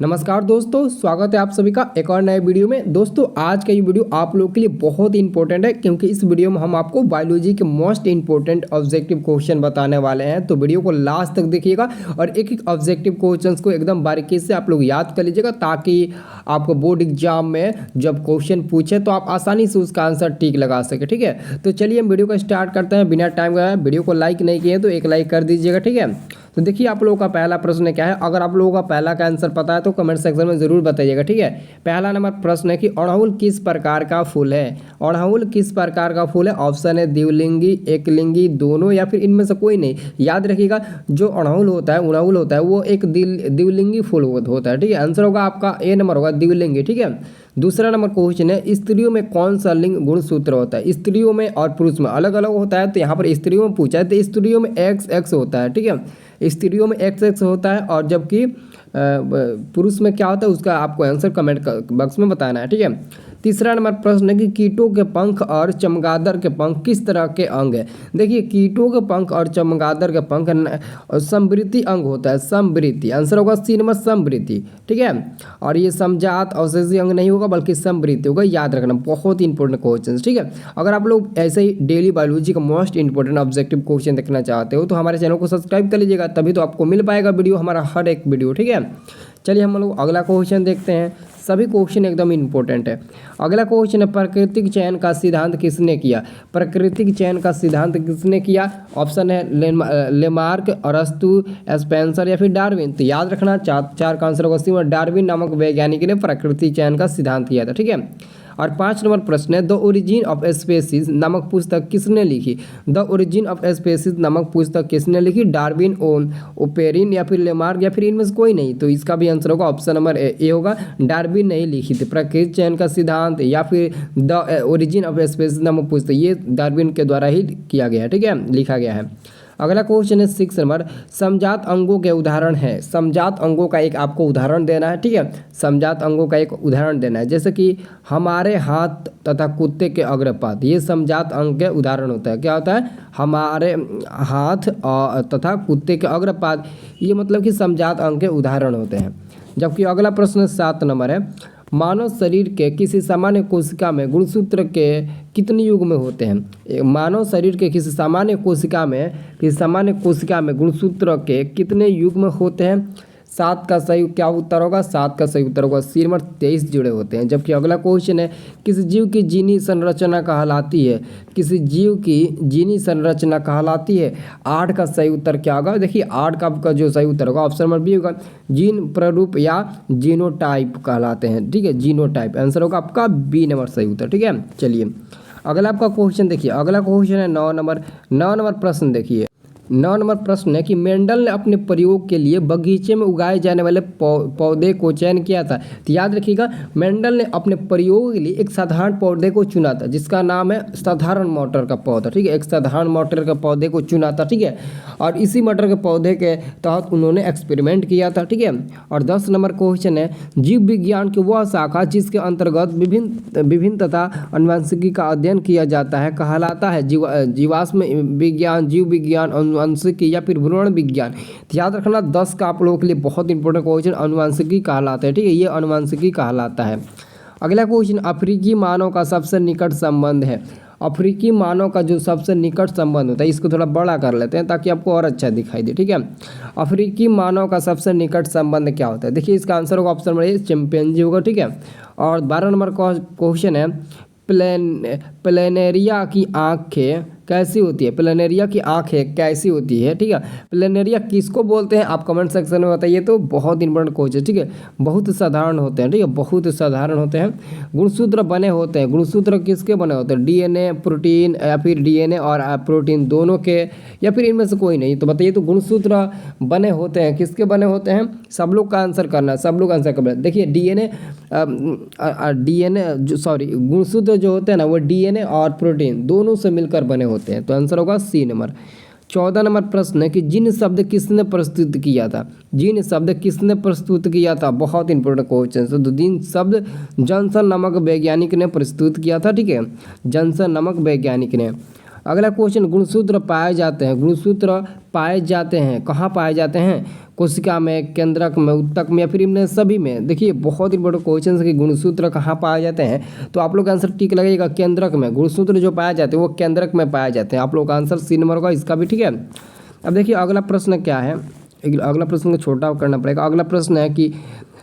नमस्कार दोस्तों, स्वागत है आप सभी का एक और नए वीडियो में। दोस्तों आज का ये वीडियो आप लोगों के लिए बहुत ही इंपॉर्टेंट है क्योंकि इस वीडियो में हम आपको बायोलॉजी के मोस्ट इंपॉर्टेंट ऑब्जेक्टिव क्वेश्चन बताने वाले हैं। तो वीडियो को लास्ट तक देखिएगा और एक एक ऑब्जेक्टिव क्वेश्चंस को एकदम बारीकी से आप लोग याद कर लीजिएगा ताकि आपको बोर्ड एग्जाम में जब क्वेश्चन पूछे तो आप आसानी से उसका आंसर ठीक लगा सके। ठीक है, तो चलिए हम वीडियो को स्टार्ट करते हैं बिना टाइम गए। वीडियो को लाइक नहीं किए तो एक लाइक कर दीजिएगा। ठीक है, तो देखिए आप लोगों का पहला प्रश्न क्या है। अगर आप लोगों का पहला का आंसर पता है तो कमेंट सेक्शन में जरूर बताइएगा। ठीक है, पहला नंबर प्रश्न है कि अड़हुल किस प्रकार का फूल है। अड़हुल किस प्रकार का फूल है। ऑप्शन है द्विलिंगी, एकलिंगी, दोनों या फिर इनमें से कोई नहीं। याद रखिएगा जो अड़हुल होता है वो एक द्विलिंगी फूल होता है। ठीक है, आंसर होगा आपका ए नंबर होगा द्विलिंगी। ठीक है, दूसरा नंबर क्वेश्चन है स्त्रियों में कौन सा लिंग गुणसूत्र होता है। स्त्रियों में और पुरुष में अलग अलग होता है, तो यहाँ पर स्त्रियों में पूछा है तो स्त्रियों में XX होता है। ठीक है, स्त्रियों में XX होता है और जबकि पुरुष में क्या होता है उसका आपको आंसर कमेंट बॉक्स में बताना है। ठीक है, तीसरा नंबर प्रश्न है कि कीटों के पंख और चमगादड़ के पंख किस तरह के अंग है। देखिए कीटों के पंख और चमगादड़ के पंख समवृत्ति अंग होता है। समवृत्ति आंसर होगा सी नंबर समवृत्ति। ठीक है, और ये समजात अवशेषी अंग नहीं होगा बल्कि समवृत्ति होगा। याद रखना, बहुत ही इंपॉर्टेंट क्वेश्चन। ठीक है, अगर आप लोग ऐसे ही डेली बायोलॉजी का मोस्ट इंपॉर्टेंट ऑब्जेक्टिव क्वेश्चन देखना चाहते हो तो हमारे चैनल को सब्सक्राइब कर लीजिएगा, तभी तो आपको मिल पाएगा वीडियो हमारा हर एक वीडियो। ठीक है, चलिए हम लोग अगला क्वेश्चन देखते हैं। सभी क्वेश्चन एकदम इंपॉर्टेंट है। अगला क्वेश्चन है प्राकृतिक चयन का सिद्धांत किसने किया। प्राकृतिक चयन का सिद्धांत किसने किया। ऑप्शन है लेमार्क, अरस्तु, स्पेंसर या फिर डार्विन। तो याद रखना चार का आंसर होगा डार्विन नामक वैज्ञानिक ने प्राकृतिक चयन का सिद्धांत किया था। ठीक है, और 5 नंबर प्रश्न है द ओरिजिन ऑफ स्पीसीज नामक पुस्तक किसने लिखी। द ओरिजिन ऑफ स्पीसीज नामक पुस्तक किसने लिखी। डार्विन, ओपेरिन या फिर लेमार्क या फिर इनमें से कोई नहीं। तो इसका भी आंसर होगा ऑप्शन नंबर ए होगा, डार्विन नहीं लिखी थी। प्राकृतिक चयन का सिद्धांत या फिर द ओरिजिन ऑफ स्पीसीज नामक पुस्तक ये डार्विन के द्वारा ही किया गया है। ठीक है, लिखा गया है। अगला क्वेश्चन है 6 नंबर समजात अंगों के उदाहरण है। समजात अंगों का एक आपको उदाहरण देना है। ठीक है, समजात अंगों का एक उदाहरण देना है, जैसे कि हमारे हाथ तथा कुत्ते के अग्रपाद, ये समजात अंग के उदाहरण होता है। क्या होता है, हमारे हाथ तथा कुत्ते के अग्रपाद, ये मतलब कि समजात अंग के उदाहरण होते हैं। जबकि अगला प्रश्न 7 नंबर है मानव शरीर के किसी सामान्य कोशिका में गुणसूत्र के कितने युग्म होते हैं। मानव शरीर के किसी सामान्य कोशिका में गुणसूत्र के कितने युग्म होते हैं। 7 का सही क्या उत्तर होगा। 7 का सही उत्तर होगा सी नंबर 23 जुड़े होते हैं। जबकि अगला क्वेश्चन है किसी जीव की जीनी संरचना कहलाती है। किसी जीव की जीनी संरचना कहलाती है। 8 का सही उत्तर क्या होगा। देखिए 8 का जो सही उत्तर होगा ऑप्शन नंबर बी होगा, जीन प्रारूप या जीनोटाइप कहलाते हैं। ठीक है, जीनोटाइप आंसर होगा आपका बी नंबर सही उत्तर। ठीक है, चलिए अगला आपका क्वेश्चन देखिए। अगला क्वेश्चन है 9 नंबर प्रश्न देखिए। 9 नंबर प्रश्न है कि मेंडल ने अपने प्रयोग के लिए बगीचे में उगाए जाने वाले पौधे को चयन किया था। तो याद रखिएगा मेंडल ने अपने प्रयोग के लिए एक साधारण पौधे को चुना था जिसका नाम है साधारण मटर का पौधा। ठीक है, एक साधारण मटर के पौधे को चुना था। ठीक है, और इसी मटर के पौधे के तहत उन्होंने एक्सपेरिमेंट किया था। ठीक है, और 10 नंबर क्वेश्चन है जीव विज्ञान की वह शाखा जिसके अंतर्गत विभिन्न तथा अनुवांशिकी का अध्ययन किया जाता है कहलाता है जीवाश्म विज्ञान, जीव विज्ञान, अनुवांशिकी या फिर भ्रूण विज्ञान। याद रखना 10 का आप लोगों के लिए बहुत इंपॉर्टेंट क्वेश्चन अनुवांशिकी कहलाता है। ठीक है, ये अनुवांशिकी कहलाता है। अगला क्वेश्चन अफ्रीकी मानव का सबसे निकट संबंध है। अफ्रीकी मानव का जो सबसे निकट संबंध होता है, इसको थोड़ा बड़ा कर लेते हैं ताकि आपको और अच्छा दिखाई दे। ठीक है, अफ्रीकी मानव का सबसे निकट संबंध क्या होता है। देखिए इसका आंसर होगा ऑप्शन नंबर ए चिंपैंजी होगा। ठीक है, और 12 नंबर का क्वेश्चन है प्लेनेरिया की आंखें कैसी होती है। प्लेनेरिया की आंखें कैसी होती है। ठीक है, प्लेनेरिया किसको बोलते हैं आप कमेंट सेक्शन में बताइए। तो बहुत इंपॉर्टेंट क्वेश्चन। ठीक है, बहुत साधारण होते हैं। ठीक है, बहुत साधारण होते हैं। गुणसूत्र बने होते हैं। गुणसूत्र किसके बने होते हैं। डीएनए, प्रोटीन या फिर डीएनए और प्रोटीन दोनों के या फिर इनमें से कोई नहीं। तो बताइए तो गुणसूत्र बने होते हैं किसके बने होते हैं। सब लोग का आंसर करना है, सब लोग आंसर करना है। देखिए गुणसूत्र जो होते हैं ना वो डीएनए और प्रोटीन दोनों से मिलकर बने होते हैं। तो आंसर होगा सी नंबर। 14 नंबर प्रश्न है कि जिन शब्द किसने प्रस्तुत किया था। जिन शब्द किसने प्रस्तुत किया था, बहुत इंपॉर्टेंट क्वेश्चन है। तो जिन शब्द जॉनसन नामक वैज्ञानिक ने प्रस्तुत किया था। ठीक है, जॉनसन नामक वैज्ञानिक ने। अगला क्वेश्चन गुणसूत्र पाए जाते हैं। गुणसूत्र पाए जाते हैं कहाँ पाए जाते हैं। कोशिका में, केंद्रक में, उत्तक में या फिर इनमें सभी में। देखिए बहुत ही बड़े क्वेश्चन है कि गुणसूत्र कहाँ पाए जाते हैं, तो आप लोग का आंसर ठीक लगेगा केंद्रक में। गुणसूत्र जो पाए जाते हैं वो केंद्रक में पाए जाते हैं। आप लोग का आंसर सी नंबर होगा इसका भी, ठीक है। अब देखिए अगला प्रश्न क्या है, अगला प्रश्न को छोटा करना पड़ेगा। अगला प्रश्न है कि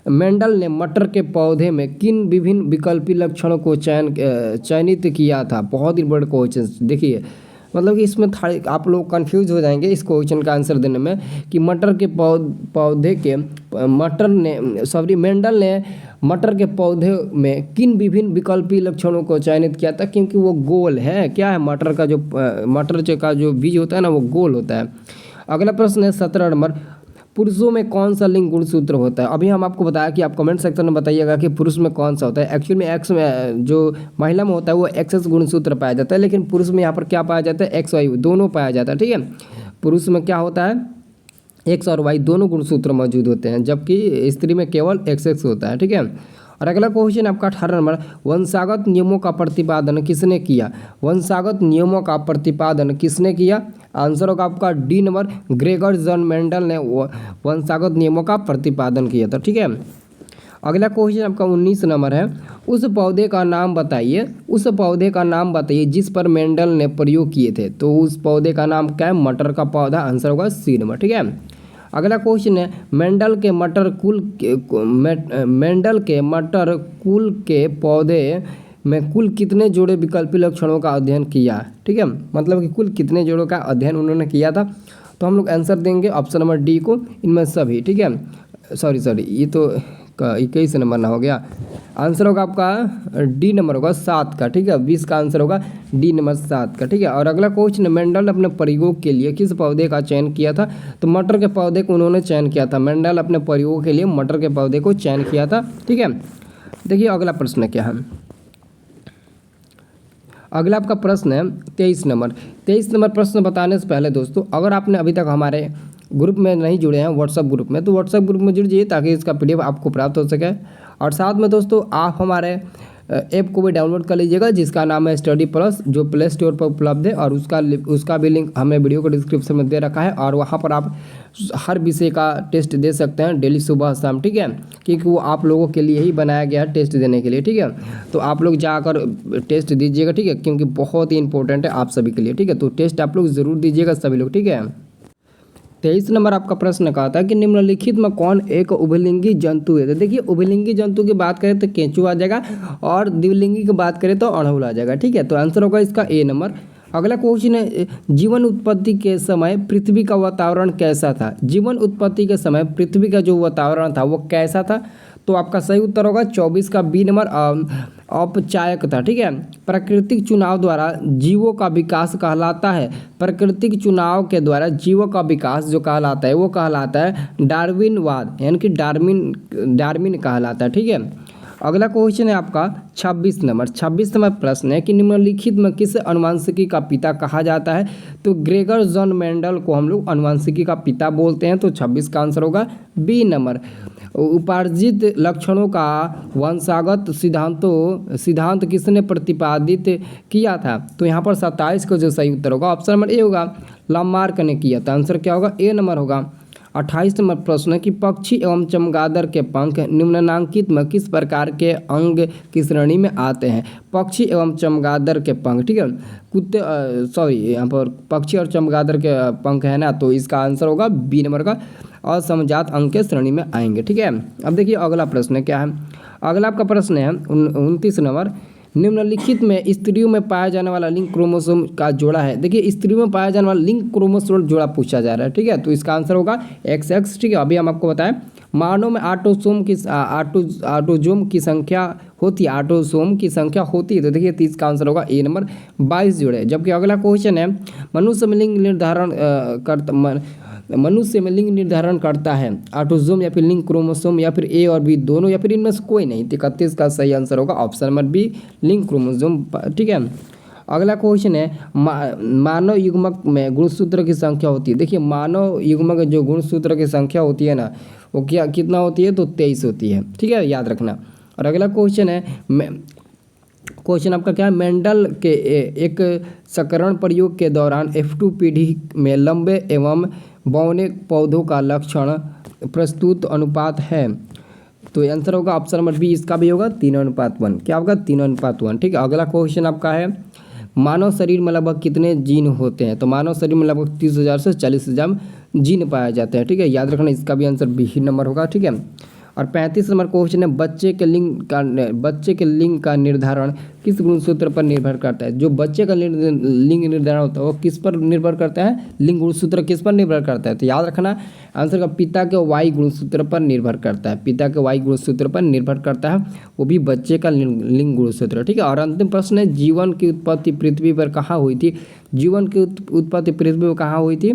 मेंडल ने मटर के पौधे में किन विभिन्न विकल्पी लक्षणों को चयनित किया था। बहुत ही बड़े क्वेश्चन। देखिए मतलब कि इसमें आप लोग कंफ्यूज हो जाएंगे इस क्वेश्चन का आंसर देने में कि मटर के पौधे के मेंडल ने मटर के पौधे में किन विभिन्न विकल्पी लक्षणों को चयनित किया था, क्योंकि वो गोल है। क्या है, मटर का जो बीज होता है ना वो गोल होता है। अगला प्रश्न है 17 नंबर, पुरुषों में कौन सा लिंग गुणसूत्र होता है। अभी हम आपको बताया कि आप कमेंट सेक्शन में बताइएगा कि पुरुष में कौन सा होता है। एक्चुअल में एक्स में जो महिला में होता है वो एक्सएस गुणसूत्र पाया जाता है, लेकिन पुरुष में यहाँ पर क्या पाया जाता है, एक्स वाई दोनों पाया जाता है, ठीक है। पुरुष में क्या होता है, एक्स और वाई दोनों गुणसूत्र मौजूद होते हैं, जबकि स्त्री में केवल एक्स होता है, ठीक है। और अगला क्वेश्चन आपका 18 नंबर, वंशागत नियमों का प्रतिपादन किसने किया। वंशागत नियमों का प्रतिपादन किसने किया। आंसर होगा आपका D number, Gregor John Mendel ने वंशागत नियमों का प्रतिपादन किया था, ठीक है। अगला क्वेश्चन आपका 19 नंबर है, उस पौधे का नाम बताइए, उस पौधे का नाम बताइए जिस पर मेंडल ने प्रयोग किए थे। तो उस पौधे का नाम क्या है, मटर का पौधा। आंसर होगा सी नंबर, ठीक है। अगला क्वेश्चन है, मेंडल के मटर कुल के पौधे में कुल कितने जोड़े विकल्पी लक्षणों का अध्ययन किया, ठीक है। मतलब कि कुल कितने जोड़ों का अध्ययन उन्होंने किया था। तो हम लोग आंसर देंगे ऑप्शन नंबर डी को, इनमें सभी, ठीक है। सॉरी ये तो 21 नंबर ना हो गया। आंसर होगा आपका डी नंबर होगा 7 का, ठीक है। 20 का आंसर होगा डी नंबर 7 का, ठीक है। और अगला क्वेश्चन, मेंडल अपने प्रयोग के लिए किस पौधे का चयन किया था। तो मटर के पौधे को उन्होंने चयन किया था। मेंडल अपने प्रयोग के लिए मटर के पौधे को चयन किया था, ठीक है। देखिए अगला प्रश्न क्या है, अगला आपका प्रश्न है 23 नंबर। 23 नंबर प्रश्न बताने से पहले दोस्तों, अगर आपने अभी तक हमारे ग्रुप में नहीं जुड़े हैं व्हाट्सएप ग्रुप में, तो व्हाट्सएप ग्रुप में जुड़ जाइए ताकि इसका पीडीएफ आपको प्राप्त हो सके। और साथ में दोस्तों आप हमारे ऐप को भी डाउनलोड कर लीजिएगा जिसका नाम है स्टडी प्लस, जो प्ले स्टोर पर उपलब्ध है। और उसका भी लिंक हमें वीडियो को डिस्क्रिप्शन में दे रखा है। और वहाँ पर आप हर विषय का टेस्ट दे सकते हैं डेली सुबह शाम, ठीक है। क्योंकि वो आप लोगों के लिए ही बनाया गया है टेस्ट देने के लिए, ठीक है। तो आप लोग जाकर टेस्ट दीजिएगा, ठीक है, क्योंकि बहुत ही इंपॉर्टेंट है आप सभी के लिए, ठीक है। तो टेस्ट आप लोग ज़रूर दीजिएगा सभी लोग, ठीक है। 23 नंबर आपका प्रश्न कहा था कि निम्नलिखित में कौन एक उभयलिंगी जंतु है। तो देखिए उभयलिंगी जंतु की बात करें तो केंचुआ आ जाएगा, और द्विलिंगी की बात करें तो अड़हुल आ जाएगा, ठीक है। तो आंसर होगा इसका ए नंबर। अगला क्वेश्चन है, जीवन उत्पत्ति के समय पृथ्वी का वातावरण कैसा था। जीवन उत्पत्ति के समय पृथ्वी का जो वातावरण था वो कैसा था। तो आपका सही उत्तर होगा 24 का बी नंबर, औपचारिक था, ठीक है। प्राकृतिक चुनाव द्वारा जीवों का विकास कहलाता है। प्राकृतिक चुनाव के द्वारा जीवों का विकास जो कहलाता है वो कहलाता है डार्विनवाद, यानी कि डार्विन कहलाता है, ठीक है। अगला क्वेश्चन है आपका 26 नंबर। 26 नंबर प्रश्न है कि निम्नलिखित में किस अनुवांशिकी का पिता कहा जाता है। तो ग्रेगर जॉन मेंडल को हम लोग अनुवांशिकी का पिता बोलते हैं। तो 26 का आंसर होगा बी नंबर। उपार्जित लक्षणों का वंशागत सिद्धांत किसने प्रतिपादित किया था। तो यहाँ पर 27 का जो सही उत्तर होगा ऑप्शन नंबर ए होगा, लामार्क ने किया था। आंसर क्या होगा, ए नंबर होगा। 28 नंबर प्रश्न है कि पक्षी एवं चमगादड़ के पंख निम्नलिखित में किस प्रकार के अंग की श्रेणी में आते हैं। पक्षी एवं चमगादड़ के पंख, ठीक है। यहाँ पर पक्षी और चमगादड़ के पंख है ना, तो इसका आंसर होगा बी नंबर का, असमजात अंग के श्रेणी में आएंगे, ठीक है। अब देखिए अगला प्रश्न क्या है। अगला आपका प्रश्न है 29 नंबर, निम्नलिखित में स्त्रियों में पाया जाने वाला लिंग क्रोमोसोम का जोड़ा है। देखिए स्त्रियों में पाया जाने वाला लिंग क्रोमोसोम जोड़ा पूछा जा रहा है, ठीक है। तो इसका आंसर होगा XX, ठीक है। अभी हम आपको बताएं मानव में ऑटोसोम की संख्या होती है, ऑटोसोम की संख्या होती है। तो देखिए 30 का आंसर होगा ए नंबर, 22 जोड़े। जबकि अगला क्वेश्चन है, मनुष्य में लिंग निर्धारण करता है ऑटोसोम या फिर लिंग क्रोमोसोम या फिर ए और बी दोनों या फिर इनमें से कोई नहीं। 31 का सही आंसर होगा ऑप्शन नंबर बी, लिंग क्रोमोसोम, ठीक है। अगला क्वेश्चन है, मानव युग्मक में गुणसूत्र की संख्या होती है। देखिए मानव युग्मक जो गुणसूत्र की संख्या होती है ना, वो कितना होती है, तो 23 होती है, ठीक है, याद रखना। और अगला क्वेश्चन है, क्वेश्चन आपका क्या है, मेंडल के एक संकरण प्रयोग के दौरान F2 पीढ़ी में लंबे एवं बौने पौधों का लक्षण प्रस्तुत अनुपात है? तो आंसर होगा ऑप्शन नंबर बी, इसका भी होगा 3:1। क्या होगा? 3:1। ठीक है, अगला क्वेश्चन आपका है मानव शरीर में लगभग कितने जीन होते हैं? तो मानव शरीर में लगभग 30,000 से 40,000 जीन पाए जाते हैं। ठीक है, याद रखना, इसका भी आंसर बी ही नंबर होगा। ठीक है, और 35 नंबर क्वेश्चन है बच्चे के लिंग का निर्धारण किस गुणसूत्र पर निर्भर करता है? जो बच्चे का लिंग निर्धारण होता है वो किस पर निर्भर करता है? लिंग गुणसूत्र किस पर निर्भर करता है? तो याद रखना आंसर का पिता के वाई गुणसूत्र पर निर्भर करता है। पिता के वाई गुणसूत्र पर निर्भर करता है, वो भी बच्चे का लिंग गुणसूत्र। ठीक है, और अंतिम प्रश्न है जीवन की उत्पत्ति पृथ्वी पर कहाँ हुई थी? जीवन की उत्पत्ति पृथ्वी पर कहाँ हुई थी?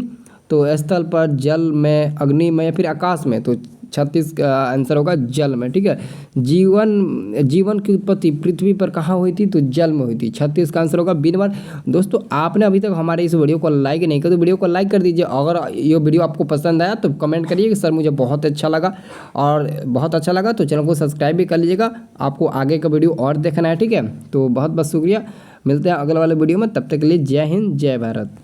तो स्थल पर, जल में, अग्नि में या फिर आकाश में? तो 36 का आंसर होगा जल में। ठीक है, जीवन की उत्पत्ति पृथ्वी पर कहाँ हुई थी? तो जल में हुई थी। 36 का आंसर होगा बी नंबर। दोस्तों, आपने अभी तक हमारे इस वीडियो को लाइक नहीं किया तो वीडियो को लाइक कर दीजिए। अगर ये वीडियो आपको पसंद आया तो कमेंट करिए कि सर मुझे बहुत अच्छा लगा, और बहुत अच्छा लगा तो चैनल को सब्सक्राइब भी कर लीजिएगा। आपको आगे का वीडियो और देखना है। ठीक है, तो बहुत बहुत शुक्रिया, मिलते हैं अगले वाले वीडियो में, तब तक के लिए जय हिंद जय भारत।